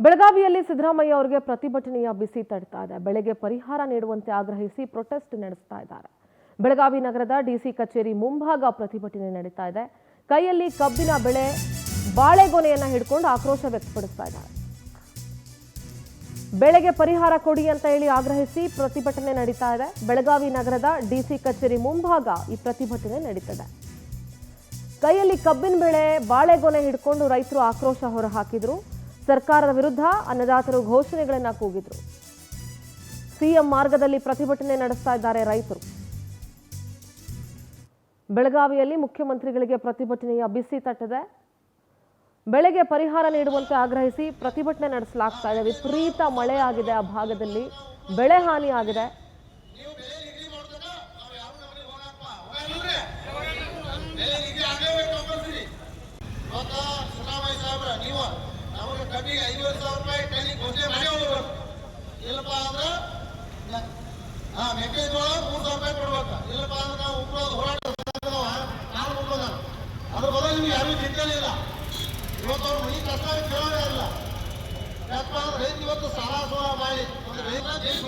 ಬೆಳಗಾವಿಯಲ್ಲಿ ಸಿದ್ದರಾಮಯ್ಯ ಅವರಿಗೆ ಪ್ರತಿಭಟನೆಯ ಬಿಸಿ ತಡ್ತಾ ಇದೆ. ಬೆಳೆಗೆ ಪರಿಹಾರ ನೀಡುವಂತೆ ಆಗ್ರಹಿಸಿ ಪ್ರೊಟೆಸ್ಟ್ ನಡೆಸ್ತಾ ಇದ್ದಾರೆ. ಬೆಳಗಾವಿ ನಗರದ ಡಿಸಿ ಕಚೇರಿ ಮುಂಭಾಗ ಪ್ರತಿಭಟನೆ ನಡೀತಾ ಇದೆ. ಕೈಯಲ್ಲಿ ಕಬ್ಬಿನ ಬೆಳೆ ಬಾಳೆಗೊನೆಯನ್ನ ಹಿಡ್ಕೊಂಡು ಆಕ್ರೋಶ ವ್ಯಕ್ತಪಡಿಸ್ತಾ ಇದ್ದಾರೆ. ಬೆಳೆಗೆ ಪರಿಹಾರ ಕೊಡಿ ಅಂತ ಹೇಳಿ ಆಗ್ರಹಿಸಿ ಪ್ರತಿಭಟನೆ ನಡೀತಾ ಇದೆ. ಬೆಳಗಾವಿ ನಗರದ ಡಿಸಿ ಕಚೇರಿ ಮುಂಭಾಗ ಈ ಪ್ರತಿಭಟನೆ ನಡೀತದೆ. ಕೈಯಲ್ಲಿ ಕಬ್ಬಿನ ಬೆಳೆ ಬಾಳೆಗೊನೆ ಹಿಡ್ಕೊಂಡು ರೈತರು ಆಕ್ರೋಶ ಹೊರಹಾಕಿದ್ರು. ಸರ್ಕಾರದ ವಿರುದ್ಧ ಅನ್ನದಾತರು ಘೋಷಣೆಗಳನ್ನು ಕೂಗಿದ್ರು. ಸಿಎಂ ಮಾರ್ಗದಲ್ಲಿ ಪ್ರತಿಭಟನೆ ನಡೆಸ್ತಾ ಇದ್ದಾರೆ ರೈತರು. ಬೆಳಗಾವಿಯಲ್ಲಿ ಮುಖ್ಯಮಂತ್ರಿಗಳಿಗೆ ಪ್ರತಿಭಟನೆಯ ಬಿಸಿ ತಟ್ಟಿದೆ. ಬೆಳೆಗೆ ಪರಿಹಾರ ನೀಡುವಂತೆ ಆಗ್ರಹಿಸಿ ಪ್ರತಿಭಟನೆ ನಡೆಸಲಾಗ್ತಾ ಇದೆ. ವಿಪರೀತ ಮಳೆ ಆಗಿದೆ, ಆ ಭಾಗದಲ್ಲಿ ಬೆಳೆ ಹಾನಿ ಆಗಿದೆ. ಕಬ್ಬಿಗೆ 50,000 ರೂಪಾಯಿ ಟನ್ನಿಗೆ ಘೋಷಣೆ ಮಾಡಿ ಹೋಗ್ಬೇಕು. ಇಲ್ಲಪ್ಪ ಅಂದ್ರೆ ಮೆಕ್ಕೆಜೋಳ 3,000 ರೂಪಾಯಿ ಕೊಡ್ಬೇಕು. ಇಲ್ಲಪ್ಪ ಅಂದ್ರೆ ನಾವು ಉಗ್ರವಾದ ಹೋರಾಟ ನಾನು ಉಗ್ರದ ಅದ್ರ ಬದಲು ನಿಮ್ಗೆ ಯಾರೂ ಚಿಂತನೆ ಇಲ್ಲ. ಇವತ್ತು ಅವ್ರ ಮನೆ ಕಷ್ಟ ಕೇಳೋದೇ ಇಲ್ಲ. ಯಾಕಪ್ಪ ಅಂದ್ರೆ ರೈತ ಇವತ್ತು ಸಾಲ ಮಾಡಿ ಒಂದು ರೈತ ದೇಶ